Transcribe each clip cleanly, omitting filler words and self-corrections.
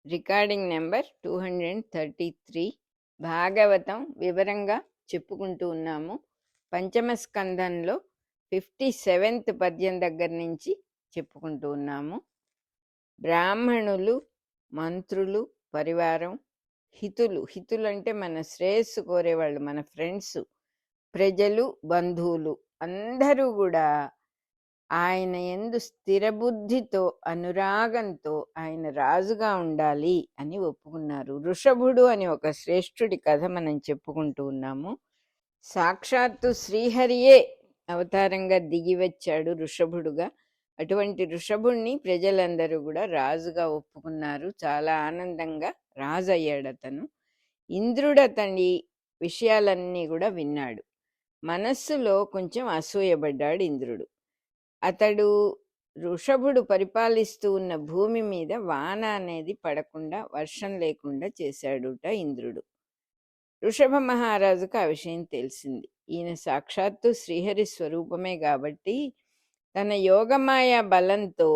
Recording number 233. Bhagavatam వివరంగా చెప్పుకుంటూ ఉన్నాము. పంచమ స్కంధంలో 57th పద్యం దగ్గర నుంచి చెప్పుకుంటూ ఉన్నాము. బ్రాహ్మణులు, మంత్రులు, పరివారం, హితులు అంటే మన శ్రేయస్సు కోరేవాళ్ళు, మన ఫ్రెండ్స్, ప్రజలు, బంధువులు అందరూ కూడా ఆయన యందు స్థిరబుద్ధితో అనురాగంతో ఆయన రాజుగా ఉండాలి అని ఒప్పుకున్నారు. వృషభుడు అని ఒక శ్రేష్ఠుడి కథ మనం చెప్పుకుంటూ ఉన్నాము. సాక్షాత్తు శ్రీహరియే అవతారంగా దిగి వచ్చాడు వృషభుడుగా. అటువంటి వృషభుణ్ణి ప్రజలందరూ కూడా రాజుగా ఒప్పుకున్నారు. చాలా ఆనందంగా రాజు అయ్యాడు అతను. ఇంద్రుడు అతని విషయాలన్నీ కూడా విన్నాడు. మనస్సులో కొంచెం అసూయపడ్డాడు ఇంద్రుడు. అతడు వృషభుడు పరిపాలిస్తూ ఉన్న భూమి మీద వాన అనేది పడకుండా, వర్షం లేకుండా చేశాడుట ఇంద్రుడు. వృషభ మహారాజుకు ఆ విషయం తెలిసింది. ఈయన సాక్షాత్తు శ్రీహరి స్వరూపమే కాబట్టి తన యోగమాయ బలంతో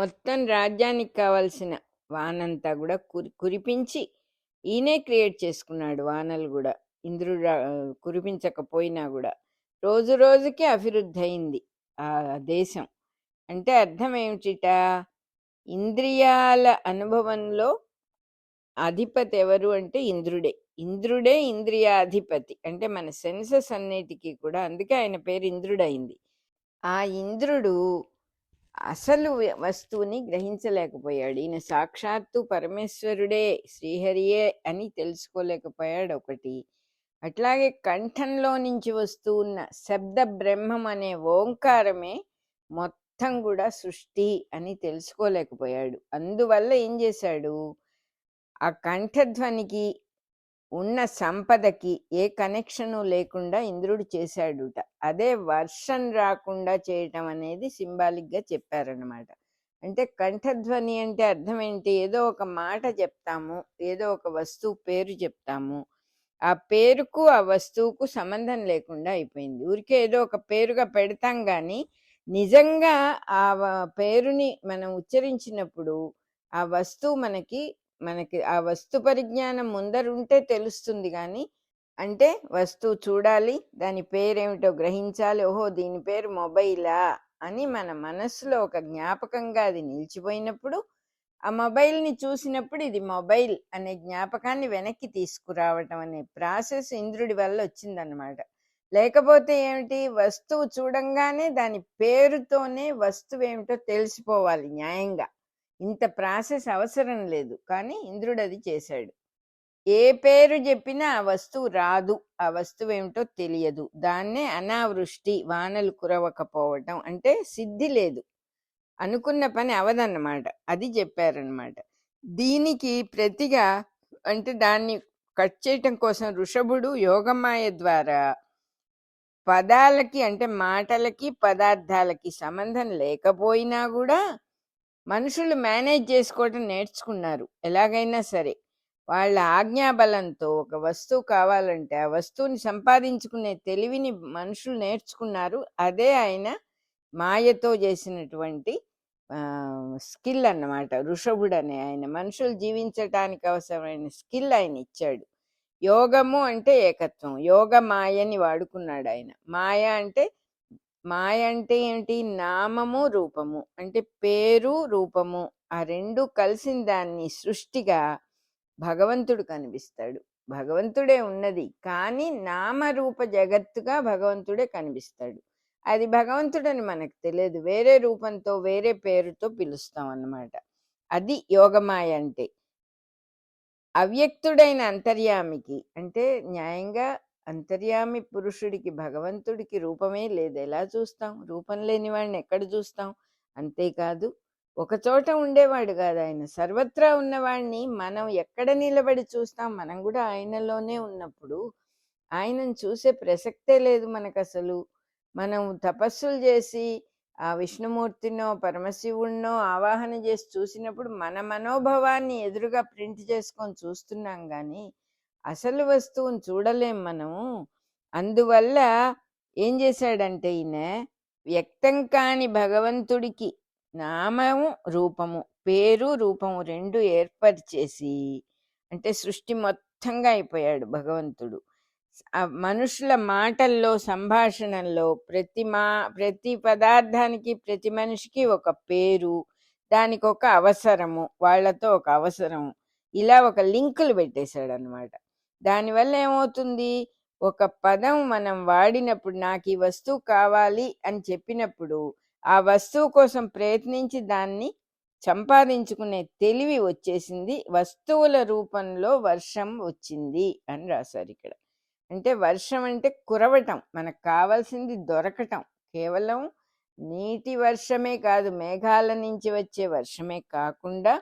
మొత్తం రాజ్యానికి కావలసిన వానంతా కూడా కురిపించి ఈయనే క్రియేట్ చేసుకున్నాడు. వానలు కూడా ఇంద్రుడు కురిపించకపోయినా కూడా రోజు రోజుకి అభివృద్ధి అయింది ఆ దేశం. అంటే అర్థం ఏమిటిట, ఇంద్రియాల అనుభవంలో అధిపతి ఎవరు అంటే ఇంద్రుడే. ఇంద్రుడే ఇంద్రియాధిపతి. అంటే మన సెన్సెస్ అన్నిటికీ కూడా, అందుకే ఆయన పేరు ఇంద్రుడైంది. ఆ ఇంద్రుడు అసలు వస్తువుని గ్రహించలేకపోయాడు. ఈయన సాక్షాత్తు పరమేశ్వరుడే, శ్రీహరియే అని తెలుసుకోలేకపోయాడు ఒకటి. అట్లాగే కంఠంలో నుంచి వస్తూ ఉన్న శబ్ద బ్రహ్మం అనే ఓంకారమే మొత్తం కూడా సృష్టి అని తెలుసుకోలేకపోయాడు. అందువల్ల ఏం చేశాడు, ఆ కంఠధ్వనికి ఉన్న సంపదకి ఏ కనెక్షను లేకుండా ఇంద్రుడు చేశాడుట. అదే వర్షం రాకుండా చేయటం అనేది సింబాలిక్గా చెప్పారనమాట. అంటే కంఠధ్వని అంటే అర్థం ఏంటి, ఏదో ఒక మాట చెప్తాము, ఏదో ఒక వస్తువు పేరు చెప్తాము, ఆ పేరుకు ఆ వస్తువుకు సంబంధం లేకుండా అయిపోయింది. ఊరికే ఏదో ఒక పేరుగా పెడతాం కానీ నిజంగా ఆ పేరుని మనం ఉచ్చరించినప్పుడు ఆ వస్తువు మనకి ఆ వస్తు పరిజ్ఞానం ముందరుంటే తెలుస్తుంది. కానీ అంటే వస్తువు చూడాలి, దాని పేరేమిటో గ్రహించాలి, ఓహో దీని పేరు మొబైలా అని మన మనస్సులో ఒక జ్ఞాపకంగా అది నిలిచిపోయినప్పుడు, ఆ మొబైల్ని చూసినప్పుడు ఇది మొబైల్ అనే జ్ఞాపకాన్ని వెనక్కి తీసుకురావటం అనే ప్రాసెస్ ఇంద్రుడి వల్ల వచ్చిందనమాట. లేకపోతే ఏమిటి, వస్తువు చూడంగానే దాని పేరుతోనే వస్తువు ఏమిటో తెలిసిపోవాలి న్యాయంగా. ఇంత ప్రాసెస్ అవసరం లేదు, కానీ ఇంద్రుడు అది చేశాడు. ఏ పేరు చెప్పినా ఆ వస్తువు రాదు, ఆ వస్తువు ఏమిటో తెలియదు. దాన్నే అనావృష్టి, వానలు కురవకపోవటం అంటే సిద్ధి లేదు, అనుకున్న పని అవదన్నమాట. అది చెప్పారనమాట. దీనికి ప్రతిగా అంటే దాన్ని కట్ చేయటం కోసం వృషభుడు యోగమాయ ద్వారా పదాలకి అంటే మాటలకి పదార్థాలకి సంబంధం లేకపోయినా కూడా మనుషులు మేనేజ్ చేసుకోవటం నేర్చుకున్నారు. ఎలాగైనా సరే వాళ్ళ ఆజ్ఞాబలంతో ఒక వస్తువు కావాలంటే ఆ వస్తువుని సంపాదించుకునే తెలివిని మనుషులు నేర్చుకున్నారు. అదే ఆయన మాయతో చేసినటువంటి స్కిల్ అన్నమాట. వృషభుడు అనే ఆయన మనుషులు జీవించటానికి అవసరమైన స్కిల్ ఆయన ఇచ్చాడు. యోగము అంటే ఏకత్వం, యోగ మాయని వాడుకున్నాడు ఆయన. మాయ అంటే ఏంటి, నామము రూపము అంటే పేరు రూపము ఆ రెండు కలిసిన దాన్ని సృష్టిగా భగవంతుడు కనిపిస్తాడు. భగవంతుడే ఉన్నది, కానీ నామరూప జగత్తుగా భగవంతుడే కనిపిస్తాడు. అది భగవంతుడని మనకు తెలియదు, వేరే రూపంతో వేరే పేరుతో పిలుస్తాం అన్నమాట. అది యోగమాయ అంటే. అవ్యక్తుడైన అంతర్యామికి అంటే న్యాయంగా అంతర్యామి పురుషుడికి భగవంతుడికి రూపమే లేదు, ఎలా చూస్తాం, రూపం లేని వాడిని ఎక్కడ చూస్తాం. అంతేకాదు ఒక చోట ఉండేవాడు కాదు ఆయన, సర్వత్రా ఉన్నవాడిని మనం ఎక్కడ నిలబడి చూస్తాం. మనం కూడా ఆయనలోనే ఉన్నప్పుడు ఆయనను చూసే ప్రసక్తే లేదు మనకు అసలు. మనం తపస్సులు చేసి ఆ విష్ణుమూర్తినో పరమశివుణ్ణో ఆవాహన చేసి చూసినప్పుడు మన మనోభావాన్ని ఎదురుగా ప్రింట్ చేసుకొని చూస్తున్నాం, కానీ అసలు వస్తువుని చూడలేం మనము. అందువల్ల ఏం చేశాడంటే ఈయన వ్యక్తం కాని భగవంతుడికి నామము రూపము పేరు రూపం రెండు ఏర్పరిచేసి, అంటే సృష్టి మొత్తంగా అయిపోయాడు భగవంతుడు. ఆ మనుషుల మాటల్లో, సంభాషణల్లో ప్రతి పదార్థానికి, ప్రతి మనిషికి ఒక పేరు, దానికి ఒక అవసరము, వాళ్ళతో ఒక అవసరం, ఇలా ఒక లింకులు పెట్టేశాడు అనమాట. దానివల్ల ఏమవుతుంది, ఒక పదం మనం వాడినప్పుడు నాకు ఈ వస్తువు కావాలి అని చెప్పినప్పుడు ఆ వస్తువు కోసం ప్రయత్నించి దాన్ని సంపాదించుకునే తెలివి వచ్చేసింది. వస్తువుల రూపంలో వర్షం వచ్చింది అని రాశారు ఇక్కడ. అంటే వర్షం అంటే కురవటం, మనకు కావాల్సింది దొరకటం. కేవలం నీటి వర్షమే కాదు, మేఘాల నుంచి వచ్చే వర్షమే కాకుండా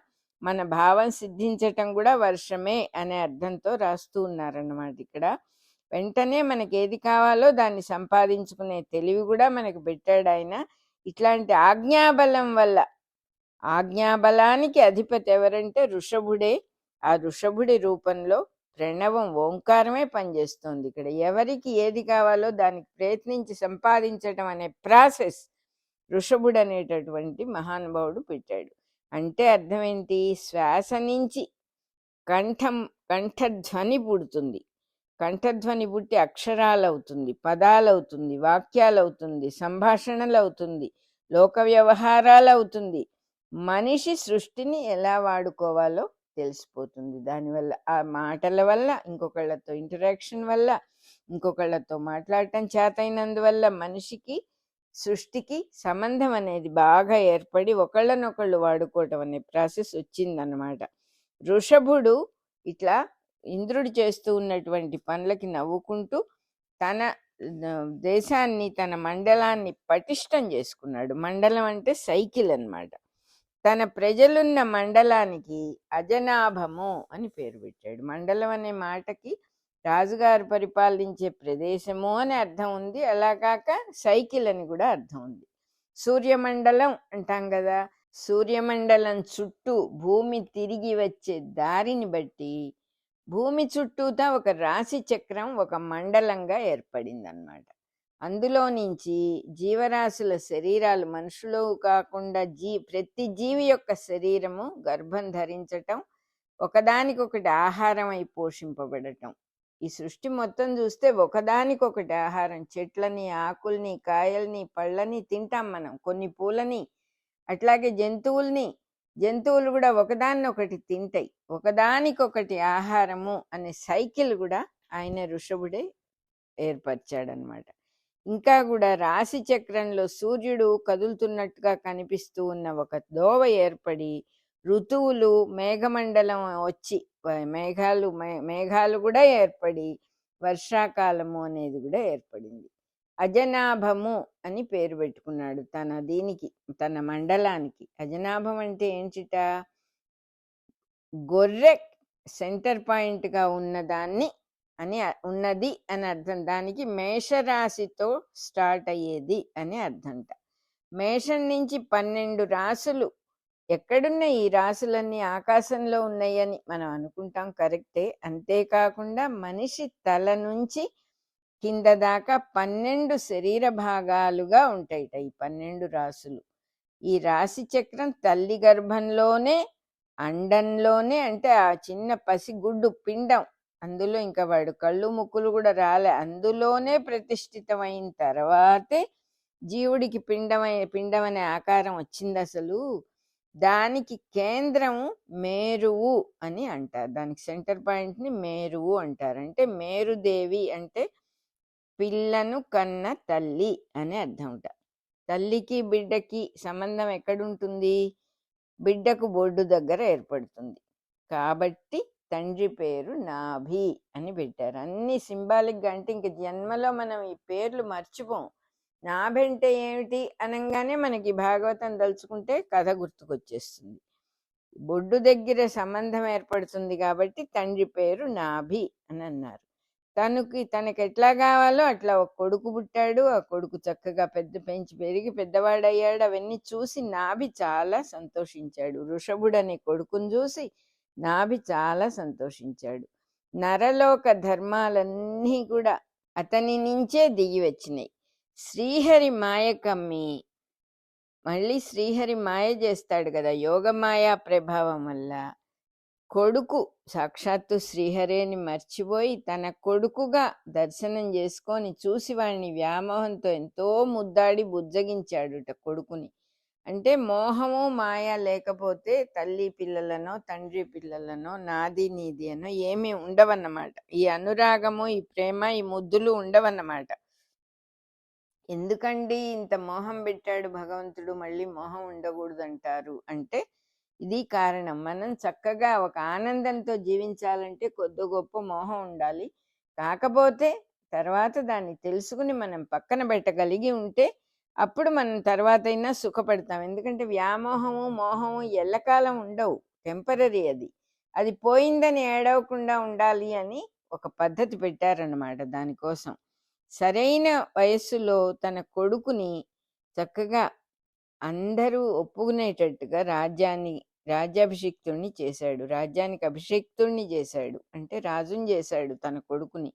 మన భావం సిద్ధించటం కూడా వర్షమే అనే అర్థంతో రాస్తూ ఉన్నారన్నమాట ఇక్కడ. వెంటనే మనకి ఏది కావాలో దాన్ని సంపాదించుకునే తెలివి కూడా మనకు పెట్టాడు ఆయన. ఇట్లాంటి ఆజ్ఞాబలం వల్ల, ఆజ్ఞాబలానికి అధిపతి ఎవరంటే ఋషభుడే. ఆ ఋషభుడి రూపంలో ప్రణవం ఓంకారమే పనిచేస్తోంది ఇక్కడ. ఎవరికి ఏది కావాలో దానికి ప్రయత్నించి సంపాదించటం అనే ప్రాసెస్ ఋషభుడు అనేటటువంటి మహానుభావుడు పెట్టాడు. అంటే అర్థం ఏంటి, శ్వాస నుంచి కంఠధ్వని పుడుతుంది. కంఠధ్వని పుట్టి అక్షరాలు అవుతుంది, పదాలు అవుతుంది, వాక్యాలు అవుతుంది, సంభాషణలు అవుతుంది, లోక వ్యవహారాలు అవుతుంది. మనిషి సృష్టిని ఎలా వాడుకోవాలో తెలిసిపోతుంది దానివల్ల. ఆ మాటల వల్ల, ఇంకొకళ్ళతో ఇంటరాక్షన్ వల్ల, ఇంకొకళ్ళతో మాట్లాడటం చేతైనందువల్ల మనిషికి సృష్టికి సంబంధం అనేది బాగా ఏర్పడి ఒకళ్ళనొకళ్ళు వాడుకోవటం అనే ప్రాసెస్ వచ్చిందన్నమాట. ఋషభుడు ఇట్లా ఇంద్రుడు చేస్తూ ఉన్నటువంటి పనులకి నవ్వుకుంటూ తన దేశాన్ని, తన మండలాన్ని పటిష్టం చేసుకున్నాడు. మండలం అంటే సైకిల్ అన్నమాట. తన ప్రజలున్న మండలానికి అజనాభము అని పేరు పెట్టాడు. మండలం అనే మాటకి రాజుగారు పరిపాలించే ప్రదేశము అని అర్థం ఉంది, అలా కాక సైకిల్ అని కూడా అర్థం ఉంది. సూర్యమండలం అంటాం కదా, సూర్యమండలం చుట్టూ భూమి తిరిగి వచ్చే దారిని బట్టి భూమి చుట్టూతా ఒక రాశి చక్రం, ఒక మండలంగా ఏర్పడింది అన్నమాట. అందులో నుంచి జీవరాశుల శరీరాలు, మనుషులు కాకుండా ప్రతి జీవి యొక్క శరీరము గర్భం ధరించటం, ఒకదానికొకటి ఆహారం అయి పోషింపబడటం. ఈ సృష్టి మొత్తం చూస్తే ఒకదానికొకటి ఆహారం. చెట్లని, ఆకుల్ని, కాయల్ని, పళ్ళని తింటాం మనం, కొన్ని పూలని. అట్లాగే జంతువులు కూడా ఒకదాన్నొకటి తింటాయి, ఒకదానికొకటి ఆహారము అనే సైకిల్ కూడా ఆయన ఋషభుడే ఏర్పరిచాడనమాట. ఇంకా కూడా రాశి చక్రంలో సూర్యుడు కదులుతున్నట్టుగా కనిపిస్తూ ఉన్న ఒక దోవ ఏర్పడి, ఋతువులు, మేఘమండలం వచ్చి మేఘాలు కూడా ఏర్పడి వర్షాకాలము అనేది కూడా ఏర్పడింది. అజనాభము అని పేరు పెట్టుకున్నాడు తన మండలానికి. అజనాభం అంటే ఏంటిట, గొర్రె సెంటర్ పాయింట్గా ఉన్నదాన్ని ఉన్నది అని అర్థం. దానికి మేషరాశితో స్టార్ట్ అయ్యేది అని అర్థంట. మేషం నుంచి 12 రాసులు. ఎక్కడున్నాయి ఈ రాసులన్నీ? ఆకాశంలో ఉన్నాయని మనం అనుకుంటాం, కరెక్టే. అంతేకాకుండా మనిషి తల నుంచి కింద దాకా 12 శరీర భాగాలుగా ఉంటాయిట ఈ 12 రాసులు. ఈ రాశి చక్రం తల్లి గర్భంలోనే, అండంలోనే, అంటే ఆ చిన్న పసిగుడ్డు పిండం, అందులో ఇంకా వాడు కళ్ళు ముక్కులు కూడా రాలే, అందులోనే ప్రతిష్ఠితమైన తర్వాతే జీవుడికి పిండం అనే ఆకారం వచ్చింది. అసలు దానికి కేంద్రము మేరువు అని అంటారు. దానికి సెంటర్ పాయింట్ని మేరువు అంటారు. అంటే మేరుదేవి అంటే పిల్లను కన్న తల్లి అని అర్థం. తల్లికి బిడ్డకి సంబంధం ఎక్కడుంటుంది? బిడ్డకు బొడ్డు దగ్గర ఏర్పడుతుంది. కాబట్టి తండ్రి పేరు నాభి అని పెట్టారు. అన్ని సింబాలిక్గా, అంటే ఇంక జన్మలో మనం ఈ పేర్లు మర్చిపోం. నాభి అంటే ఏమిటి అనగానే మనకి భాగవతం తలుచుకుంటే కథ గుర్తుకొచ్చేస్తుంది. బొడ్డు దగ్గర సంబంధం ఏర్పడుతుంది కాబట్టి తండ్రి పేరు నాభి అని అన్నారు. తనకి ఎట్లా కావాలో అట్లా ఒక కొడుకు పుట్టాడు. ఆ కొడుకు చక్కగా పెంచి పెరిగి పెద్దవాడయ్యాడు. అవన్నీ చూసి నాభి చాలా సంతోషించాడు. ఋషభుడు అనే కొడుకుని చూసి నాభి చాలా సంతోషించాడు. నరలోక ధర్మాలన్నీ కూడా అతని నుంచే దిగి వచ్చినాయి. శ్రీహరి మాయ కమ్మి మళ్ళీ శ్రీహరి మాయ చేస్తాడు కదా, యోగమాయా ప్రభావం వల్ల కొడుకు సాక్షాత్తు శ్రీహరిని మర్చిపోయి తన కొడుకుగా దర్శనం చేసుకొని చూసి వాడిని వ్యామోహంతో ఎంతో ముద్దాడి బుజ్జగించాడుట కొడుకుని. అంటే మోహము మాయ లేకపోతే తల్లి పిల్లలనో తండ్రి పిల్లలనో నాది నీది అనో ఏమీ ఉండవన్నమాట. ఈ అనురాగము, ఈ ప్రేమ, ఈ ముద్దులు ఉండవన్నమాట. ఎందుకండి ఇంత మోహం పెట్టాడు భగవంతుడు, మళ్ళీ మోహం ఉండకూడదంటారు అంటే ఇది కారణం. మనం చక్కగా ఒక ఆనందంతో జీవించాలంటే కొద్ది గొప్ప మోహం ఉండాలి. కాకపోతే తర్వాత దాన్ని తెలుసుకుని మనం పక్కన పెట్టగలిగి ఉంటే అప్పుడు మనం తర్వాత అయినా సుఖపడతాం. ఎందుకంటే వ్యామోహము మోహము ఎల్లకాలం ఉండవు, టెంపరరీ. అది అది పోయిందని ఏడవకుండా ఉండాలి అని ఒక పద్ధతి పెట్టారన్నమాట. దానికోసం సరైన వయస్సులో తన కొడుకుని చక్కగా అందరూ ఒప్పుకునేటట్టుగా రాజ్యాభిషిక్తుణ్ణి చేశాడు. రాజ్యానికి అభిషిక్తుణ్ణి చేశాడు అంటే రాజుని చేశాడు తన కొడుకుని.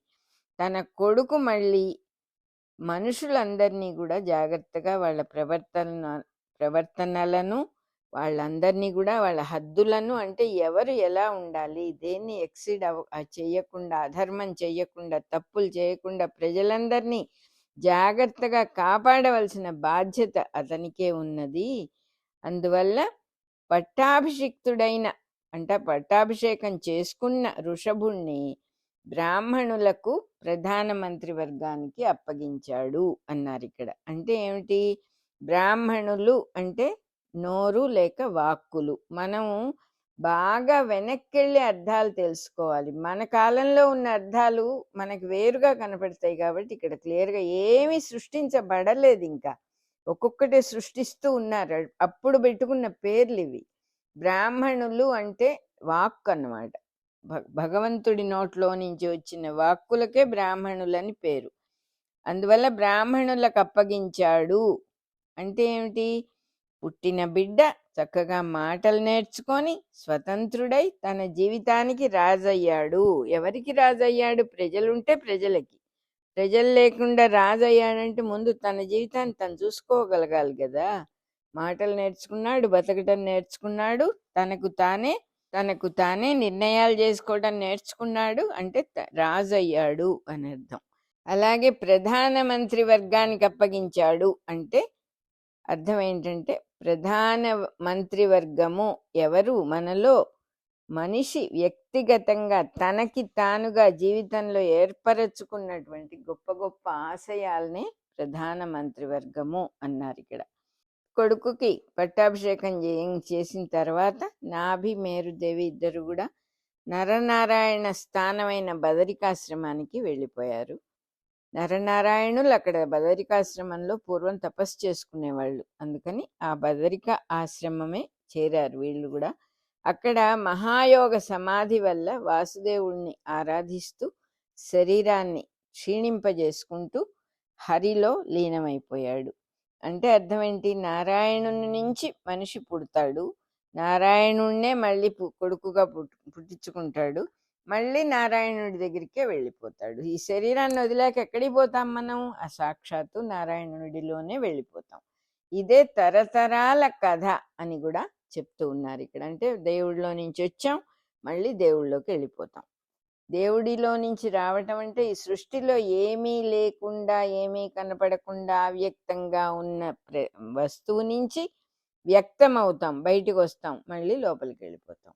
తన కొడుకు మళ్ళీ మనుషులందరినీ కూడా జాగ్రత్తగా వాళ్ళ ప్రవర్తనలను, వాళ్ళందరినీ కూడా వాళ్ళ హద్దులను, అంటే ఎవరు ఎలా ఉండాలి, దేన్ని ఎక్సీడ్ చెయ్యకుండా, అధర్మం చెయ్యకుండా, తప్పులు చేయకుండా ప్రజలందరినీ జాగ్రత్తగా కాపాడవలసిన బాధ్యత అతనికే ఉన్నది. అందువల్ల పట్టాభిషిక్తుడైన అంటే పట్టాభిషేకం చేసుకున్న ఋషభుణ్ణి బ్రాహ్మణులకు ప్రధానమంత్రి వర్గానికి అప్పగించాడు అన్నారు ఇక్కడ. అంటే ఏమిటి? బ్రాహ్మణులు అంటే నోరు లేక వాక్కులు. మనము బాగా వెనక్కెళ్ళి అర్థాలు తెలుసుకోవాలి. మన కాలంలో ఉన్న అర్థాలు మనకు వేరుగా కనపడతాయి కాబట్టి ఇక్కడ క్లియర్గా ఏమీ సృష్టించబడలేదు, ఇంకా ఒక్కొక్కటే సృష్టిస్తూ ఉన్నారు. అప్పుడు పెట్టుకున్న పేర్లు ఇవి. బ్రాహ్మణులు అంటే వాక్ అన్నమాట. భగవంతుడి నోట్లో నుంచి వచ్చిన వాక్కులకే బ్రాహ్మణులని పేరు. అందువల్ల బ్రాహ్మణులకు అప్పగించాడు అంటే ఏమిటి? పుట్టిన బిడ్డ చక్కగా మాటలు నేర్చుకొని స్వతంత్రుడై తన జీవితానికి రాజయ్యాడు. ఎవరికి రాజయ్యాడు? ప్రజలుంటే ప్రజలకి. ప్రజలు లేకుండా రాజయ్యాడంటే ముందు తన జీవితాన్ని తను చూసుకోగలగాలి కదా. మాటలు నేర్చుకున్నాడు, బతకటం నేర్చుకున్నాడు, తనకు తానే నిర్ణయాలు చేసుకోవడం నేర్చుకున్నాడు, అంటే రాజయ్యాడు అని అర్థం. అలాగే ప్రధానమంత్రి వర్గానికి అప్పగించాడు అంటే అర్థం ఏంటంటే ప్రధాన మంత్రివర్గము ఎవరు? మనలో మనిషి వ్యక్తిగతంగా తనకి తానుగా జీవితంలో ఏర్పరచుకున్నటువంటి గొప్ప గొప్ప ఆశయాల్ని ప్రధాన మంత్రివర్గము అన్నారు ఇక్కడ. కొడుకుకి పట్టాభిషేకం చేసిన తర్వాత నాభి మేరుదేవి ఇద్దరు కూడా నరనారాయణ స్థానమైన బదరికాశ్రమానికి వెళ్ళిపోయారు. నరనారాయణులు అక్కడ బదరికాశ్రమంలో పూర్వం తపస్సు చేసుకునేవాళ్ళు, అందుకని ఆ బదరిక ఆశ్రమమే చేరారు వీళ్ళు కూడా. అక్కడ మహాయోగ సమాధి వల్ల వాసుదేవుణ్ణి ఆరాధిస్తూ శరీరాన్ని క్షీణింపజేసుకుంటూ హరిలో లీనమైపోయాడు. అంటే అర్థం ఏంటి? నారాయణుని నుంచి మనిషి పుడతాడు, నారాయణుణ్ణే మళ్ళీ కొడుకుగా పుట్టించుకుంటాడు, మళ్ళీ నారాయణుడి దగ్గరికే వెళ్ళిపోతాడు. ఈ శరీరాన్ని వదిలేక ఎక్కడికి పోతాం మనం? ఆ సాక్షాత్తు నారాయణుడిలోనే వెళ్ళిపోతాం. ఇదే తరతరాల కథ అని కూడా చెప్తూ ఉన్నారు ఇక్కడ. అంటే దేవుడిలో నుంచి వచ్చాం, మళ్ళీ దేవుళ్ళలోకి వెళ్ళిపోతాం. దేవుడిలో నుంచి రావటం అంటే ఈ సృష్టిలో ఏమీ లేకుండా, ఏమీ కనపడకుండా అవ్యక్తంగా ఉన్న వస్తువు నుంచి వ్యక్తం అవుతాం, బయటికి వస్తాం, మళ్ళీ లోపలికి వెళ్ళిపోతాం.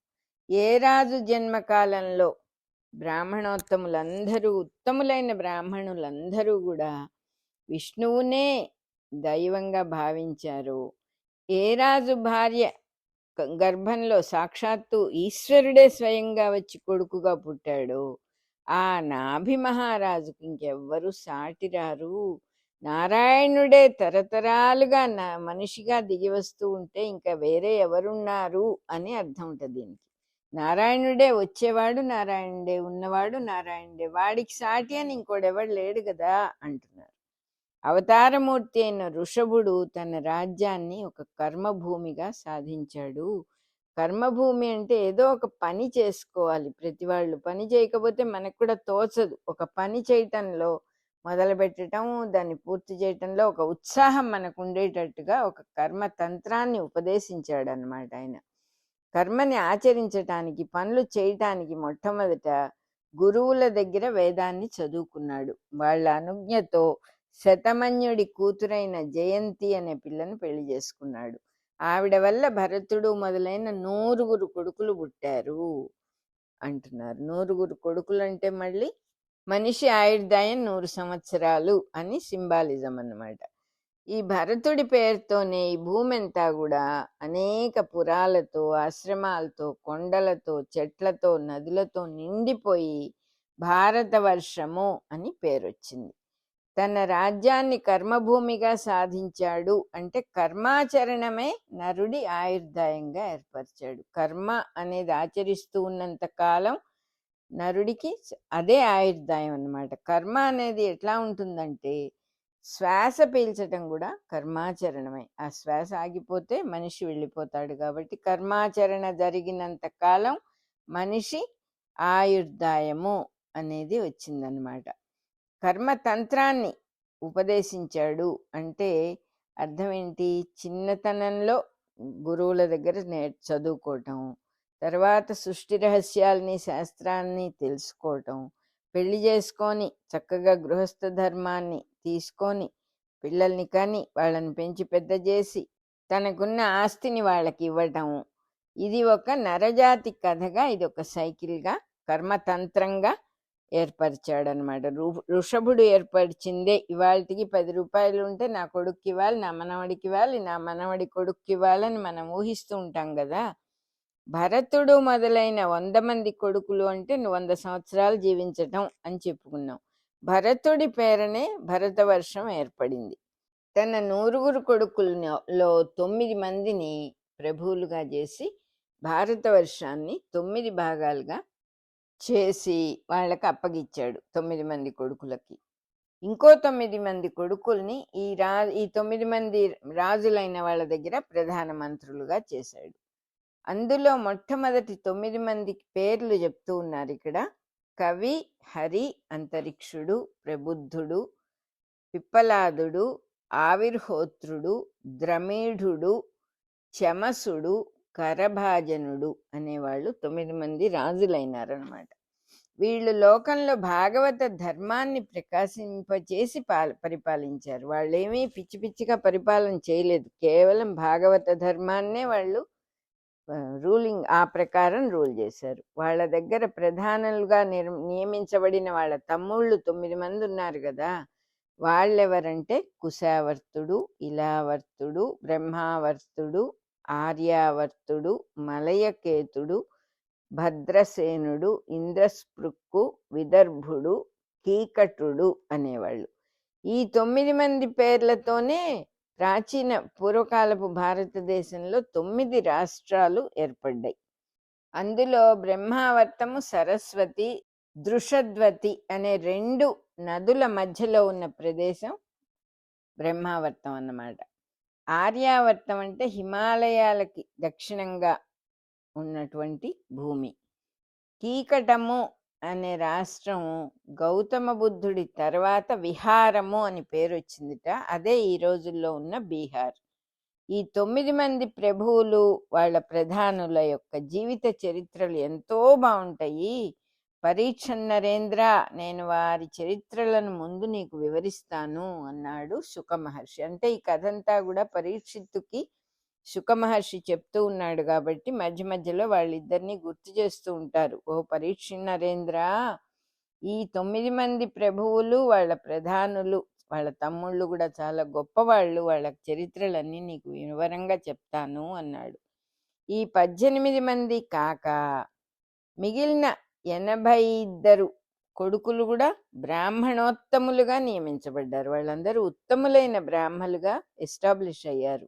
ఏ రాజు జన్మకాలంలో బ్రాహ్మణోత్తములందరూ, ఉత్తములైన బ్రాహ్మణులందరూ కూడా విష్ణువునే దైవంగా భావించారు, ఏ రాజు భార్య గర్భంలో సాక్షాత్తు ఈశ్వరుడే స్వయంగా వచ్చి కొడుకుగా పుట్టాడు, ఆ నాభి మహారాజుకి ఇంకెవ్వరూ సాటిరారు. నారాయణుడే తరతరాలుగా మనిషిగా దిగి వస్తూ ఉంటే ఇంకా వేరే ఎవరున్నారు అని అర్థం ఉంటుంది దీనికి. నారాయణుడే వచ్చేవాడు, నారాయణుడే ఉన్నవాడు, నారాయణుడే, వాడికి సాటి అని ఇంకోడెవడు లేడు కదా అంటున్నారు. అవతారమూర్తి అయిన ఋషభుడు తన రాజ్యాన్ని ఒక కర్మభూమిగా సాధించాడు. కర్మభూమి అంటే ఏదో ఒక పని చేసుకోవాలి ప్రతి వాళ్ళు. పని చేయకపోతే మనకు కూడా తోచదు. ఒక పని చేయటంలో మొదలుపెట్టడం, దాన్ని పూర్తి చేయటంలో ఒక ఉత్సాహం మనకు ఉండేటట్టుగా ఒక కర్మ తంత్రాన్ని ఉపదేశించాడనమాట ఆయన. కర్మని ఆచరించటానికి, పనులు చేయటానికి మొట్టమొదట గురువుల దగ్గర వేదాన్ని చదువుకున్నాడు. వాళ్ళ అనుజ్ఞతో శతమన్యుడి కూతురైన జయంతి అనే పిల్లను పెళ్లి చేసుకున్నాడు. ఆవిడ వల్ల భరతుడు మొదలైన 9 కొడుకులు పుట్టారు అంటున్నారు. 9 కొడుకులు అంటే మళ్ళీ మనిషి ఆయుర్దాయం 100 సంవత్సరాలు అని సింబాలిజం అన్నమాట. ఈ భరతుడి పేరుతోనే ఈ భూమి అంతా కూడా అనేక పురాలతో, ఆశ్రమాలతో, కొండలతో, చెట్లతో, నదులతో నిండిపోయి భారతవర్షము అని పేరొచ్చింది. తన రాజ్యాన్ని కర్మభూమిగా సాధించాడు అంటే కర్మాచరణమే నరుడి ఆయుర్దాయంగా ఏర్పరిచాడు. కర్మ అనేది ఆచరిస్తూ ఉన్నంత కాలం నరుడికి అదే ఆయుర్దాయం అన్నమాట. కర్మ అనేది ఎట్లా ఉంటుందంటే శ్వాస పీల్చటం కూడా కర్మాచరణమే. ఆ శ్వాస ఆగిపోతే మనిషి వెళ్ళిపోతాడు. కాబట్టి కర్మాచరణ జరిగినంత కాలం మనిషి ఆయుర్దాయము అనేది వచ్చిందనమాట. కర్మతంత్రాన్ని ఉపదేశించాడు అంటే అర్థం ఏంటి? చిన్నతనంలో గురువుల దగ్గర చదువుకోవటం, తర్వాత సృష్టి రహస్యాల్ని, శాస్త్రాన్ని తెలుసుకోవటం, పెళ్లి చేసుకొని చక్కగా గృహస్థ ధర్మాన్ని తీసుకొని పిల్లల్ని కని వాళ్ళని పెంచి పెద్ద చేసి తనకున్న ఆస్తిని వాళ్ళకి ఇవ్వటం. ఇది ఒక నరజాతి కథగా, ఇది ఒక సైకిల్గా, కర్మతంత్రంగా ఏర్పరిచాడనమాట. ఋషభుడు ఏర్పరిచిందే. ఇవాళకి 10 రూపాయలు ఉంటే నా కొడుక్కి ఇవ్వాలి, నా మనవడికి ఇవ్వాలి, నా మనవడి కొడుక్కి ఇవ్వాలని మనం ఊహిస్తూ ఉంటాం కదా. భరతుడు మొదలైన 100 మంది కొడుకులు అంటే 100 సంవత్సరాలు జీవించటం అని చెప్పుకున్నాం. భరతుడి పేరనే భరతవర్షం ఏర్పడింది. తన 9 కొడుకులలో 9 మందిని ప్రభువులుగా చేసి భారతవర్షాన్ని 9 భాగాలుగా చేసి వాళ్ళకి అప్పగిచ్చాడు 9 మంది కొడుకులకి. ఇంకో 9 మంది కొడుకుల్ని ఈ 9 మంది రాజులైన వాళ్ళ దగ్గర ప్రధాన మంత్రులుగా చేశాడు. అందులో మొట్టమొదటి 9 మంది పేర్లు చెప్తూ ఉన్నారు ఇక్కడ. కవి, హరి, అంతరిక్షుడు, ప్రబుద్ధుడు, పిప్పలాదుడు, ఆవిర్హోత్రుడు, ద్రమీఢుడు, చమసుడు, కరభాజనుడు అనేవాళ్ళు 9 మంది రాజులైనారనమాట. వీళ్ళు లోకంలో భాగవత ధర్మాన్ని ప్రకాశింపచేసి పరిపాలించారు. వాళ్ళేమీ పిచ్చి పిచ్చిగా పరిపాలన చేయలేదు. కేవలం భాగవత ధర్మాన్నే వాళ్ళు రూలింగ్ ఆ ప్రకారం రూల్ చేశారు. వాళ్ళ దగ్గర ప్రధానులుగా నియమించబడిన వాళ్ళ తమ్ముళ్ళు 9 మంది ఉన్నారు కదా. వాళ్ళెవరంటే కుశావర్తుడు, ఇలావర్తుడు, బ్రహ్మావర్తుడు, ఆర్యావర్తుడు, మలయకేతుడు, భద్రసేనుడు, ఇంద్రస్పృక్కు, విదర్భుడు, కీకటుడు అనేవాళ్ళు. ఈ 9 మంది పేర్లతోనే ప్రాచీన పూర్వకాలపు భారతదేశంలో 9 రాష్ట్రాలు ఏర్పడ్డాయి. అందులో బ్రహ్మావర్తము, సరస్వతి, దృషద్వతి అనే 2 నదుల మధ్యలో ఉన్న ప్రదేశం బ్రహ్మావర్తం అన్నమాట. ఆర్యావర్తం అంటే హిమాలయాలకి దక్షిణంగా ఉన్నటువంటి భూమి. కీకటము అనే రాష్ట్రము గౌతమ బుద్ధుడి తర్వాత విహారము అని పేరు వచ్చిందిట. అదే ఈ రోజుల్లో ఉన్న బీహార్. ఈ 9 మంది ప్రభువులు వాళ్ళ ప్రధానుల యొక్క జీవిత చరిత్రలు ఎంతో బాగుంటాయి. పరీక్ష నరేంద్ర, నేను వారి చరిత్రలను ముందు నీకు వివరిస్తాను అన్నాడు శుక మహర్షి. అంటే ఈ కథంతా కూడా పరీక్షిత్తుకి శుక మహర్షి చెప్తూ ఉన్నాడు కాబట్టి మధ్య మధ్యలో వాళ్ళిద్దరినీ గుర్తు చేస్తూ ఉంటారు. ఓ పరీక్ష నరేంద్ర, ఈ 9 మంది ప్రభువులు, వాళ్ళ ప్రధానులు, వాళ్ళ తమ్ముళ్ళు కూడా చాలా గొప్పవాళ్ళు, వాళ్ళ చరిత్రలన్నీ నీకు వివరంగా చెప్తాను అన్నాడు. ఈ 18 మంది కాక మిగిలిన 82 కొడుకులు కూడా బ్రాహ్మణోత్తములుగా నియమించబడ్డారు. వాళ్ళందరూ ఉత్తములైన బ్రాహ్మలుగా ఎస్టాబ్లిష్ అయ్యారు.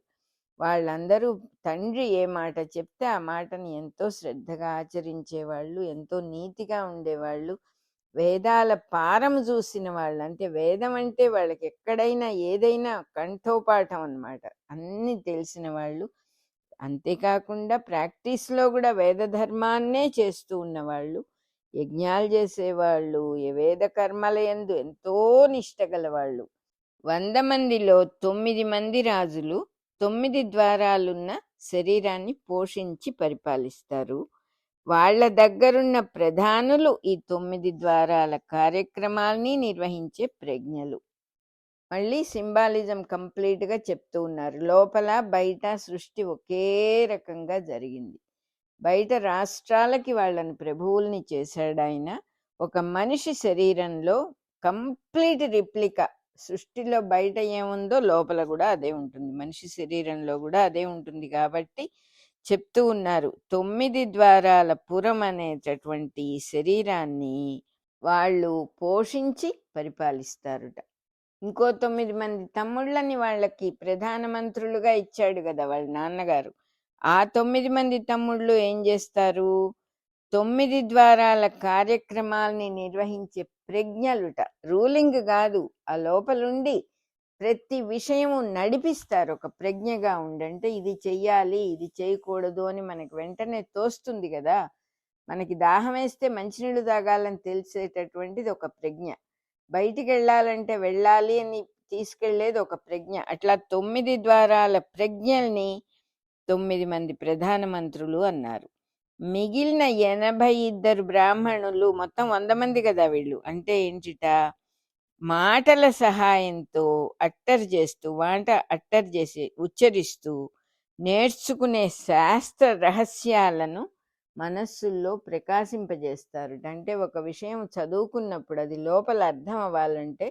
వాళ్ళందరూ తండ్రి ఏ మాట చెప్తే ఆ మాటని ఎంతో శ్రద్ధగా ఆచరించేవాళ్ళు, ఎంతో నీతిగా ఉండేవాళ్ళు, వేదాల పారము చూసిన వాళ్ళు. అంటే వేదం అంటే వాళ్ళకి ఎక్కడైనా ఏదైనా కంఠోపాఠం అన్నమాట, అన్నీ తెలిసిన వాళ్ళు. అంతేకాకుండా ప్రాక్టీస్లో కూడా వేద ధర్మాన్నే చేస్తూ ఉన్నవాళ్ళు. యజ్ఞాలు చేసేవాళ్ళు, వేద కర్మల యందు ఎంతో నిష్ట గలవాళ్ళు. 100 మందిలో 9 మంది రాజులు 9 ద్వారాలున్న శరీరాన్ని పోషించి పరిపాలిస్తారు. వాళ్ళ దగ్గరున్న ప్రధానులు ఈ 9 ద్వారాల కార్యక్రమాల్ని నిర్వహించే ప్రజ్ఞలు. మళ్ళీ సింబాలిజం కంప్లీట్గా చెప్తూ ఉన్నారు. లోపల బయట సృష్టి ఒకే రకంగా జరిగింది. బయట రాష్ట్రాలకి వాళ్ళని ప్రభువుల్ని చేశాడు ఆయన. ఒక మనిషి శరీరంలో కంప్లీట్ రిప్లికా. సృష్టిలో బయట ఏముందో లోపల కూడా అదే ఉంటుంది, మనిషి శరీరంలో కూడా అదే ఉంటుంది. కాబట్టి చెప్తూ ఉన్నారు, 9 ద్వారాల పురం అనేటటువంటి ఈ శరీరాన్ని వాళ్ళు పోషించి పరిపాలిస్తారుట. ఇంకో 9 మంది తమ్ముళ్ళని వాళ్ళకి ప్రధానమంత్రులుగా ఇచ్చాడు కదా వాళ్ళ నాన్నగారు. ఆ 9 మంది తమ్ముళ్ళు ఏం చేస్తారు? 9 ద్వారాల కార్యక్రమాల్ని నిర్వహించే ప్రజ్ఞలుట. రూలింగ్ కాదు, ఆ లోపలుండి ప్రతి విషయము నడిపిస్తారు. ఒక ప్రజ్ఞగా ఉండంటే ఇది చెయ్యాలి, ఇది చేయకూడదు అని మనకి వెంటనే తోస్తుంది కదా. మనకి దాహం వేస్తే మంచినీళ్ళు తాగాలని తెలిసేటటువంటిది ఒక ప్రజ్ఞ. బయటికి వెళ్ళాలంటే వెళ్ళాలి అని తీసుకెళ్లేది ఒక ప్రజ్ఞ. అట్లా 9 ద్వారాల ప్రజ్ఞల్ని 9 మంది ప్రధానమంత్రులు అన్నారు. మిగిలిన 82 బ్రాహ్మణులు, మొత్తం 100 మంది కదా వీళ్ళు. అంటే ఏంటిట, మాటల సహాయంతో అట్టరి చేసి ఉచ్చరిస్తూ నేర్చుకునే శాస్త్ర రహస్యాలను మనస్సుల్లో ప్రకాశింపజేస్తారు. అంటే ఒక విషయం చదువుకున్నప్పుడు అది లోపల అర్థం అవ్వాలంటే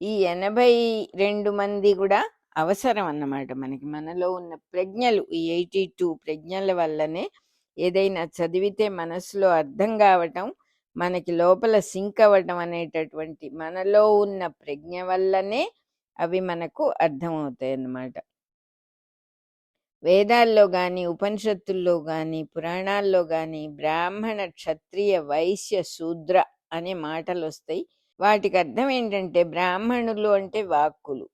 ఈ 82 మంది కూడా అవసరం అన్నమాట మనకి. మనలో ఉన్న ప్రజ్ఞలు, ఈ 82 ప్రజ్ఞల వల్లనే ఏదైనా చదివితే మనసులో అర్థం కావటం, మనకి లోపల సింక్ అవ్వటం అనేటటువంటి మనలో ఉన్న ప్రజ్ఞ వల్లనే అవి మనకు అర్థమవుతాయి అన్నమాట. వేదాల్లో కానీ, ఉపనిషత్తుల్లో కానీ, పురాణాల్లో కానీ బ్రాహ్మణ, క్షత్రియ, వైశ్య, శూద్ర అనే మాటలు వస్తాయి. వాటికి అర్థం ఏంటంటే, బ్రాహ్మణులు అంటే వాక్కులు,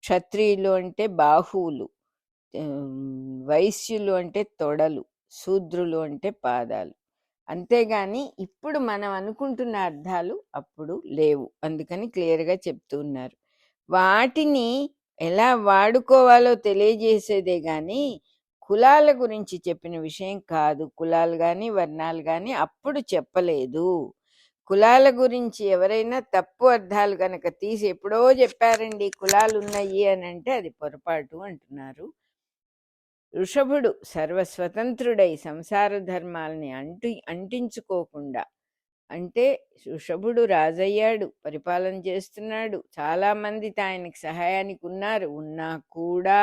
క్షత్రియులు అంటే బాహువులు, వైశ్యులు అంటే తొడలు, శూద్రులు అంటే పాదాలు. అంతేగాని ఇప్పుడు మనం అనుకుంటున్న అర్థాలు అప్పుడు లేవు. అందుకని క్లియర్గా చెప్తూ ఉన్నారు. వాటిని ఎలా వాడుకోవాలో తెలియజేసేదే గాని కులాల గురించి చెప్పిన విషయం కాదు. కులాలు కానీ వర్ణాలు కానీ అప్పుడు చెప్పలేదు. కులాల గురించి ఎవరైనా తప్పు అర్థాలు కనుక తీసి ఎప్పుడో చెప్పారండి కులాలు ఉన్నాయి అని అంటే అది పొరపాటు అంటున్నారు. ఋషభుడు సర్వస్వతంత్రుడై సంసార ధర్మాల్ని అంటించుకోకుండా, అంటే ఋషభుడు రాజయ్యాడు, పరిపాలన చేస్తున్నాడు, చాలామంది ఆయనకి సహాయానికి ఉన్నా కూడా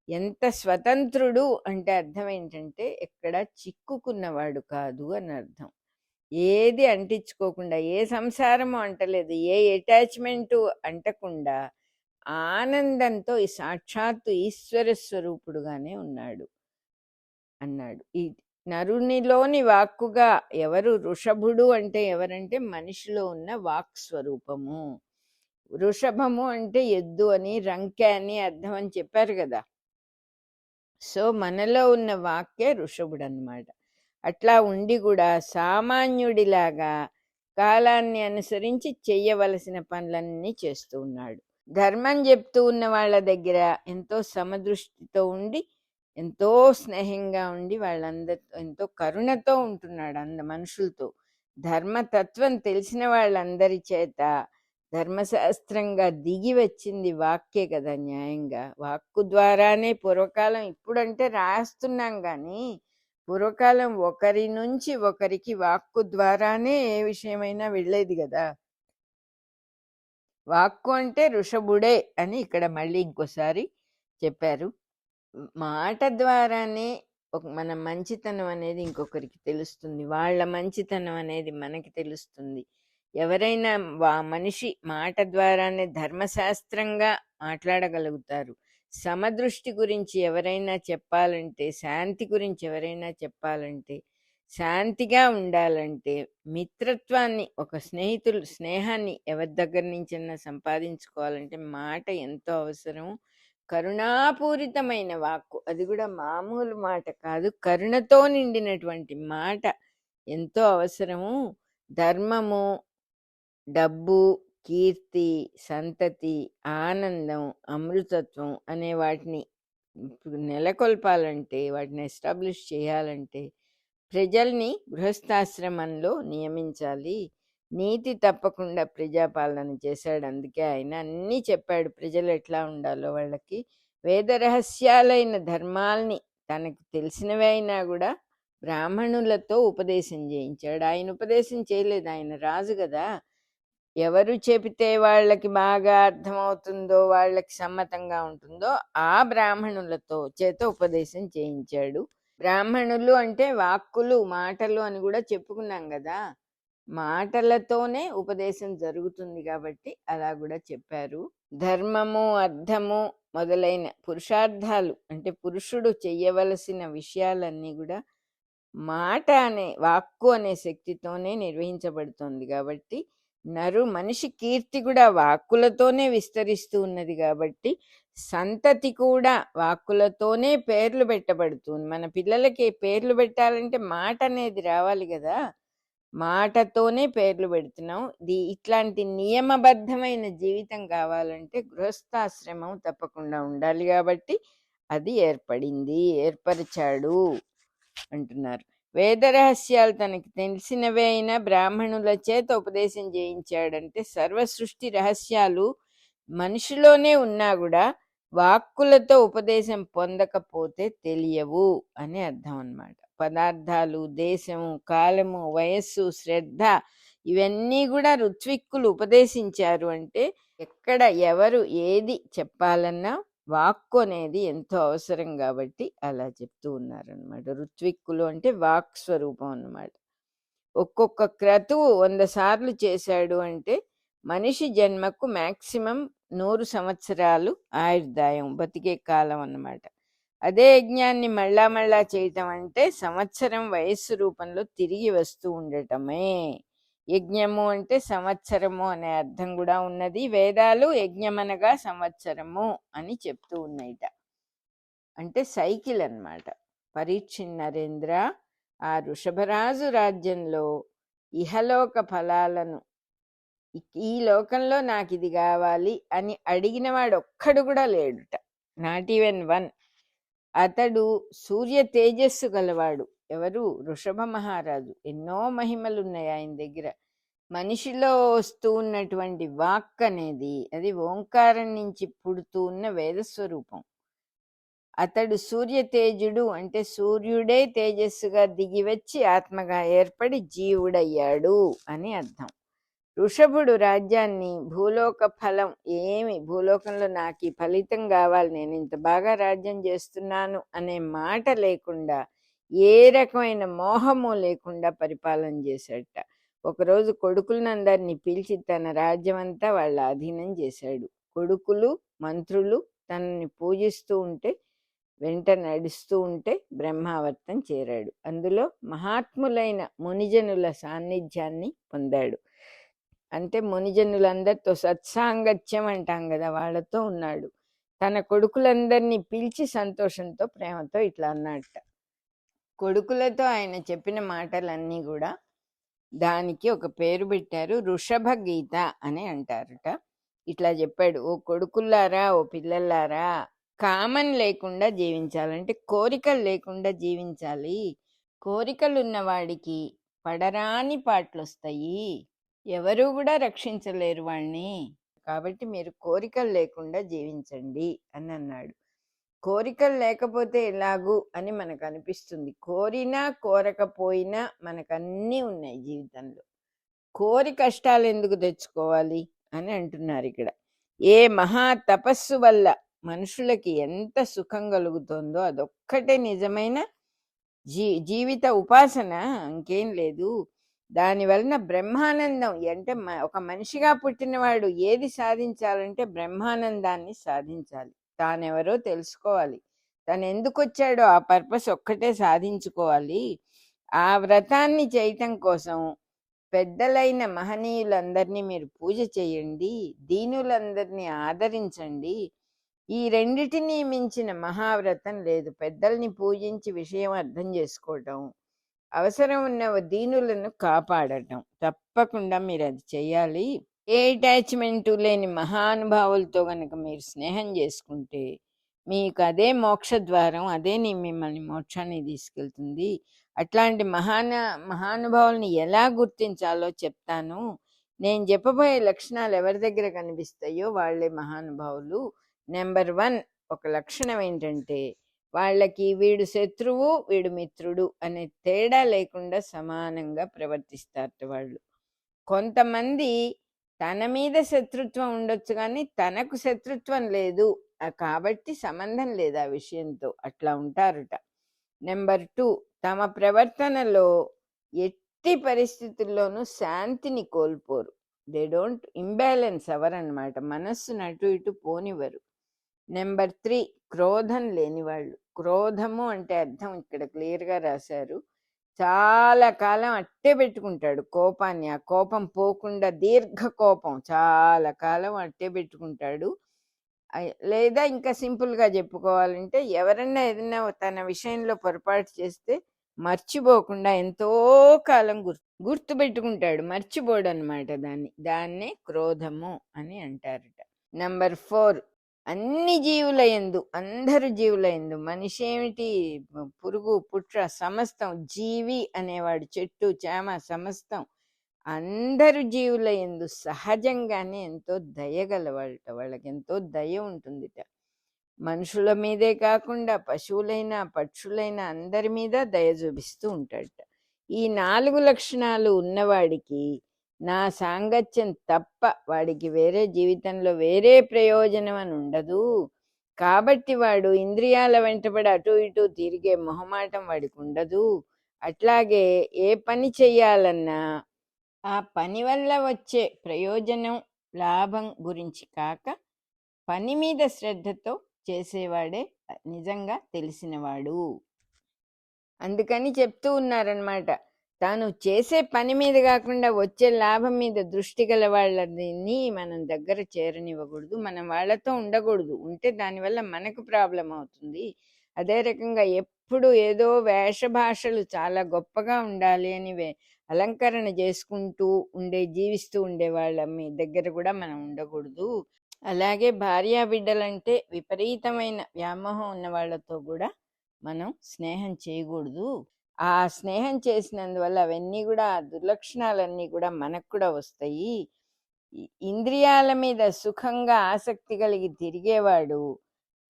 ఎంత స్వతంత్రుడు అంటే అర్థం ఏంటంటే ఎక్కడ చిక్కుకున్నవాడు కాదు అని అర్థం. ఏది అంటించుకోకుండా, ఏ సంసారము అంటలేదు, ఏ అటాచ్మెంటు అంటకుండా ఆనందంతో ఈ సాక్షాత్తు ఈశ్వర స్వరూపుడుగానే ఉన్నాడు అన్నాడు. ఈ నరునిలోని వాక్కుగా ఎవరు ఋషభుడు అంటే ఎవరంటే మనిషిలో ఉన్న వాక్ స్వరూపము. వృషభము అంటే ఎద్దు అని, రంకె అని అర్థం అని చెప్పారు కదా. సో మనలో ఉన్న వాక్యే ఋషభుడు అన్నమాట. అట్లా ఉండి కూడా సామాన్యుడిలాగా కాలాన్ని అనుసరించి చెయ్యవలసిన పనులన్నీ చేస్తూ ఉన్నాడు. ధర్మం చెప్తూ ఉన్న వాళ్ళ దగ్గర ఎంతో సమదృష్టితో ఉండి, ఎంతో స్నేహంగా ఉండి, వాళ్ళందరితో ఎంతో కరుణతో ఉంటున్నాడు మనుషులతో. ధర్మతత్వం తెలిసిన వాళ్ళందరి చేత ధర్మశాస్త్రంగా దిగి వచ్చింది వాక్యే కదా. న్యాయంగా వాక్కు ద్వారానే పూర్వకాలం, ఇప్పుడంటే రాస్తున్నాం కానీ పూర్వకాలం ఒకరి నుంచి ఒకరికి వాక్కు ద్వారానే ఏ విషయమైనా వెళ్ళేది కదా. వాక్కు అంటే ఋషభుడే అని ఇక్కడ మళ్ళీ ఇంకోసారి చెప్పారు. మాట ద్వారానే మన మంచితనం అనేది ఇంకొకరికి తెలుస్తుంది, వాళ్ళ మంచితనం అనేది మనకి తెలుస్తుంది. ఎవరైనా మనిషి మాట ద్వారానే ధర్మశాస్త్రంగా మాట్లాడగలుగుతారు. సమదృష్టి గురించి ఎవరైనా చెప్పాలంటే, శాంతి గురించి ఎవరైనా చెప్పాలంటే, శాంతిగా ఉండాలంటే, మిత్రత్వాన్ని, ఒక స్నేహాన్ని ఎవరి దగ్గర నుంచైనా సంపాదించుకోవాలంటే మాట ఎంతో అవసరం. కరుణాపూరితమైన వాక్కు, అది కూడా మామూలు మాట కాదు, కరుణతో నిండినటువంటి మాట ఎంతో అవసరము. ధర్మము, డబ్బు, కీర్తి, సంతతి, ఆనందం, అమృతత్వం అనే వాటిని నెలకొల్పాలంటే, వాటిని ఎస్టాబ్లిష్ చేయాలంటే ప్రజల్ని గృహస్థాశ్రమంలో నియమించాలి. నీతి తప్పకుండా ప్రజాపాలన చేశాడు. అందుకే ఆయన అన్నీ చెప్పాడు, ప్రజలు ఎట్లా ఉండాలో వాళ్ళకి. వేద రహస్యాలైన ధర్మాల్ని తనకు తెలిసినవే అయినా కూడా బ్రాహ్మణులతో ఉపదేశం చేయించాడు. ఆయన ఉపదేశం చేయలేదు, ఆయన రాజు కదా. ఎవరు చెబితే వాళ్ళకి బాగా అర్థమవుతుందో, వాళ్ళకి సమ్మతంగా ఉంటుందో ఆ బ్రాహ్మణులతో చేత ఉపదేశం చేయించాడు. బ్రాహ్మణులు అంటే వాక్కులు, మాటలు అని కూడా చెప్పుకున్నాం కదా. మాటలతోనే ఉపదేశం జరుగుతుంది కాబట్టి అలా కూడా చెప్పారు. ధర్మము, అర్థము మొదలైన పురుషార్థాలు అంటే పురుషుడు చెయ్యవలసిన విషయాలన్నీ కూడా మాట అనే వాక్కు అనే శక్తితోనే నిర్వహించబడుతోంది కాబట్టి, మనిషి కీర్తి కూడా వాక్కులతోనే విస్తరిస్తూ ఉన్నది కాబట్టి సంతతి కూడా వాక్కులతోనే పేర్లు పెట్టబడుతుంది. మన పిల్లలకి పేర్లు పెట్టాలంటే మాట అనేది రావాలి కదా, మాటతోనే పేర్లు పెడుతున్నాం. ఇట్లాంటి నియమబద్ధమైన జీవితం కావాలంటే గృహస్థాశ్రమం తప్పకుండా ఉండాలి కాబట్టి అది ఏర్పరిచాడు అంటున్నారు. వేద రహస్యాలు తనకి తెలిసినవే అయినా బ్రాహ్మణుల చేత ఉపదేశం చేయించాడంటే సర్వ సృష్టి రహస్యాలు మనిషిలోనే ఉన్నా కూడా వాక్కులతో ఉపదేశం పొందకపోతే తెలియవు అని అర్థం అన్నమాట. పదార్థాలు, దేశము, కాలము, వయస్సు, శ్రద్ధ ఇవన్నీ కూడా ఋత్విక్కులు ఉపదేశించారు అంటే ఎక్కడ ఎవరు ఏది చెప్పాలన్నా వాక్కు అనేది ఎంతో అవసరం కాబట్టి అలా చెప్తూ ఉన్నారనమాట. ఋత్విక్కులు అంటే వాక్ స్వరూపం అన్నమాట. ఒక్కొక్క క్రతువు 100 సార్లు చేశాడు అంటే మనిషి జన్మకు మ్యాక్సిమం 100 సంవత్సరాలు ఆయుర్దాయం, బతికే కాలం అన్నమాట. అదే యజ్ఞాన్ని మళ్ళా మళ్ళా చేయటం అంటే సంవత్సరం వయస్సు రూపంలో తిరిగి వస్తూ ఉండటమే. యజ్ఞము అంటే సంవత్సరము అనే అర్థం కూడా ఉన్నది. వేదాలు యజ్ఞమనగా సంవత్సరము అని చెప్తూ ఉన్నాయిట. అంటే సైకిల్ అన్నమాట. పరీక్షిత్ నరేంద్ర, ఆ వృషభరాజు రాజ్యంలో ఇహలోక ఫలాలను, ఈ లోకంలో నాకు ఇది కావాలి అని అడిగిన వాడు ఒక్కడు కూడా లేడుట, నాట్ ఈవెన్ వన్. అతడు సూర్య తేజస్సు గలవాడు. ఎవరు? వృషభ మహారాజు. ఎన్నో మహిమలు ఉన్నాయి ఆయన దగ్గర. మనిషిలో వస్తూ ఉన్నటువంటి వాక్ అనేది అది ఓంకారం నుంచి పుడుతూ ఉన్న వేదస్వరూపం. అతడు సూర్య తేజుడు అంటే సూర్యుడే తేజస్సుగా దిగివచ్చి ఆత్మగా ఏర్పడి జీవుడయ్యాడు అని అర్థం. వృషభుడు రాజ్యాన్ని భూలోక ఫలం భూలోకంలో నాకు ఈ ఫలితం కావాలి, నేను ఇంత బాగా రాజ్యం చేస్తున్నాను అనే మాట లేకుండా, ఏ రకమైన మోహము లేకుండా పరిపాలన చేశాడట. ఒకరోజు కొడుకులందరినీ పిలిచి తన రాజ్యం అంతా వాళ్ళ అధీనం చేశాడు. కొడుకులు, మంత్రులు తనని పూజిస్తూ ఉంటే, వెంట నడుస్తూ ఉంటే బ్రహ్మావర్తం చేరాడు. అందులో మహాత్ములైన మునిజనుల సాన్నిధ్యాన్ని పొందాడు. అంటే మునిజనులందరితో సత్సాంగత్యం అంటాం కదా, వాళ్ళతో ఉన్నాడు. తన కొడుకులందరినీ పిలిచి సంతోషంతో, ప్రేమతో ఇట్లా అన్నట్ట. కొడుకులతో ఆయన చెప్పిన మాటలన్నీ కూడా దానికి ఒక పేరు పెట్టారు, వృషభ గీత అని అంటారట. ఇట్లా చెప్పాడు, ఓ కొడుకుల్లారా, ఓ పిల్లల్లారా, కామన్ లేకుండా జీవించాలంటే కోరికలు లేకుండా జీవించాలి. కోరికలు ఉన్నవాడికి పడరాని పాటలు వస్తాయి, ఎవరు కూడా రక్షించలేరు వాళ్ళని. కాబట్టి మీరు కోరికలు లేకుండా జీవించండి అని అన్నాడు. కోరికలు లేకపోతే ఎలాగూ అని మనకు అనిపిస్తుంది. కోరినా కోరకపోయినా మనకు అన్నీ ఉన్నాయి జీవితంలో. కోరి కష్టాలు ఎందుకు తెచ్చుకోవాలి అని అంటున్నారు ఇక్కడ. ఏ మహా తపస్సు వల్ల మనుషులకి ఎంత సుఖం కలుగుతుందో అదొక్కటే నిజమైన జీవిత ఉపాసన, ఇంకేం లేదు. దాని వలన బ్రహ్మానందం అంటే ఒక మనిషిగా పుట్టినవాడు ఏది సాధించాలంటే బ్రహ్మానందాన్ని సాధించాలి. తానెవరో తెలుసుకోవాలి, తను ఎందుకు వచ్చాడో ఆ పర్పస్ ఒక్కటే సాధించుకోవాలి. ఆ వ్రతాన్ని చేయటం కోసం పెద్దలైన మహనీయులందరినీ మీరు పూజ చేయండి, దీనులందరినీ ఆదరించండి. ఈ రెండిటిని మించిన మహావ్రతం లేదు. పెద్దల్ని పూజించి విషయం అర్థం చేసుకోవటం, అవసరం ఉన్న దీనులను కాపాడటం. తప్పకుండా మీరు అది చేయాలి. ఏ అటాచ్మెంట్ లేని మహానుభావులతో గనక మీరు స్నేహం చేసుకుంటే మీకు అదే మోక్ష ద్వారం, అదే మిమ్మల్ని మోక్షానికి తీసుకెళ్తుంది. అట్లాంటి మహానుభావుల్ని ఎలా గుర్తించాలో చెప్తాను. నేను చెప్పబోయే లక్షణాలు ఎవరి దగ్గర కనిపిస్తాయో వాళ్ళే మహానుభావులు. నెంబర్ 1 ఒక లక్షణం ఏంటంటే వాళ్ళకి వీడు శత్రువు వీడు మిత్రుడు అనే తేడా లేకుండా సమానంగా ప్రవర్తిస్తారు వాళ్ళు. కొంతమంది తన మీద శత్రుత్వం ఉండొచ్చు కానీ తనకు శత్రుత్వం లేదు, కాబట్టి సంబంధం లేదు ఆ విషయంతో, అట్లా ఉంటారుట. నెంబర్ 2 తమ ప్రవర్తనలో ఎట్టి పరిస్థితుల్లోనూ శాంతిని కోల్పోరు. దే డోంట్ ఇంబ్యాలెన్స్ అవరన్నమాట, మనస్సును అటు ఇటు పోనివ్వరు. నెంబర్ 3 క్రోధం లేనివాళ్ళు. క్రోధము అంటే అర్థం ఇక్కడ క్లియర్గా రాశారు. చాలా కాలం అట్టే పెట్టుకుంటాడు కోపాన్ని, ఆ కోపం పోకుండా దీర్ఘ కోపం చాలా కాలం అట్టే పెట్టుకుంటాడు. లేదా ఇంకా సింపుల్గా చెప్పుకోవాలంటే ఎవరన్నా ఏదైనా తన విషయంలో పొరపాటు చేస్తే మర్చిపోకుండా ఎంతో కాలం గుర్తు పెట్టుకుంటాడు, మర్చిపోడు అనమాట. దాన్నే క్రోధము అని అంటారట. నంబర్ 4 అన్ని జీవుల యందు, అందరు జీవుల యందు, మనిషి ఏమిటి, పురుగు పుట్ర సమస్తం, జీవి అనేవాడు, చెట్టు చేమ సమస్తం, అందరు జీవుల యందు సహజంగానే ఎంతో దయగలవాళ్ళట. వాళ్ళకి ఎంతో దయ ఉంటుందిట. మనుషుల మీదే కాకుండా పశువులైనా పక్షులైనా అందరి మీద దయ చూపిస్తూ ఉంటాడట. ఈ 4 లక్షణాలు ఉన్నవాడికి నా సాంగత్యం తప్ప వాడికి వేరే జీవితంలో వేరే ప్రయోజనం అని ఉండదు. కాబట్టి వాడు ఇంద్రియాల వెంటబడి అటు ఇటు తిరిగే మొహమాటం వాడికి ఉండదు. అట్లాగే ఏ పని చెయ్యాలన్నా ఆ పని వల్ల వచ్చే ప్రయోజనం లాభం గురించి కాక పని మీద శ్రద్ధతో చేసేవాడే నిజంగా తెలిసినవాడు. అందుకని చెప్తూ ఉన్నారనమాట, తాను చేసే పని మీద కాకుండా వచ్చే లాభం మీద దృష్టి గల వాళ్ళని మనం దగ్గర చేరనివ్వకూడదు, మనం వాళ్ళతో ఉండకూడదు. ఉంటే దానివల్ల మనకు ప్రాబ్లం అవుతుంది. అదే రకంగా ఎప్పుడు ఏదో వేషభాషలు చాలా గొప్పగా ఉండాలి అని అలంకరణ చేసుకుంటూ జీవిస్తూ ఉండే వాళ్ళ మీ దగ్గర కూడా మనం ఉండకూడదు. అలాగే భార్యాబిడ్డలంటే విపరీతమైన వ్యామోహం ఉన్న వాళ్ళతో కూడా మనం స్నేహం చేయకూడదు. ఆ స్నేహం చేసినందువల్ల అవన్నీ కూడా, దుర్లక్షణాలన్నీ కూడా మనకు కూడా వస్తాయి. ఇంద్రియాల మీద సుఖంగా ఆసక్తి కలిగి తిరిగేవాడు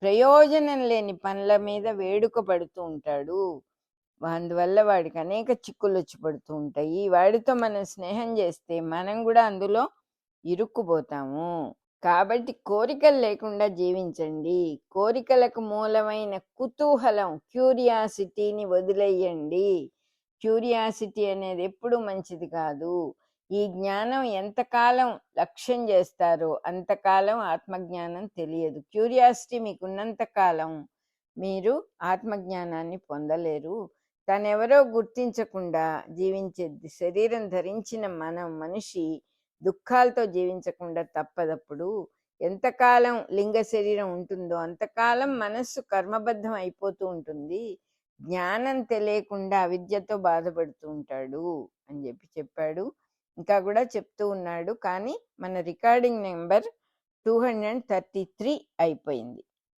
ప్రయోజనం లేని పనుల మీద వేడుక పడుతూ ఉంటాడు. అందువల్ల వాడికి అనేక చిక్కులు వచ్చి పడుతూ ఉంటాయి. వాడితో మనం స్నేహం చేస్తే మనం కూడా అందులో ఇరుక్కుపోతాము. కాబట్టి కోరికలు లేకుండా జీవించండి. కోరికలకు మూలమైన కుతూహలం, క్యూరియాసిటీని వదిలేయండి. క్యూరియాసిటీ అనేది ఎప్పుడు మంచిది కాదు. ఈ జ్ఞానం ఎంతకాలం లక్ష్యం చేస్తారో అంతకాలం ఆత్మజ్ఞానం తెలియదు. క్యూరియాసిటీ మీకున్నంత కాలం మీరు ఆత్మజ్ఞానాన్ని పొందలేరు. తనెవరో గుర్తించకుండా జీవించే శరీరం ధరించిన మనిషి దుఃఖాలతో జీవించకుండా తప్పదప్పుడు. ఎంతకాలం లింగ శరీరం ఉంటుందో అంతకాలం మనస్సు కర్మబద్ధం అయిపోతూ ఉంటుంది. జ్ఞానం తెలియకుండా అవిద్యతో బాధపడుతూ ఉంటాడు అని చెప్పాడు. ఇంకా కూడా చెప్తూ ఉన్నాడు. కానీ మన రికార్డింగ్ నెంబర్ 233 అయిపోయింది.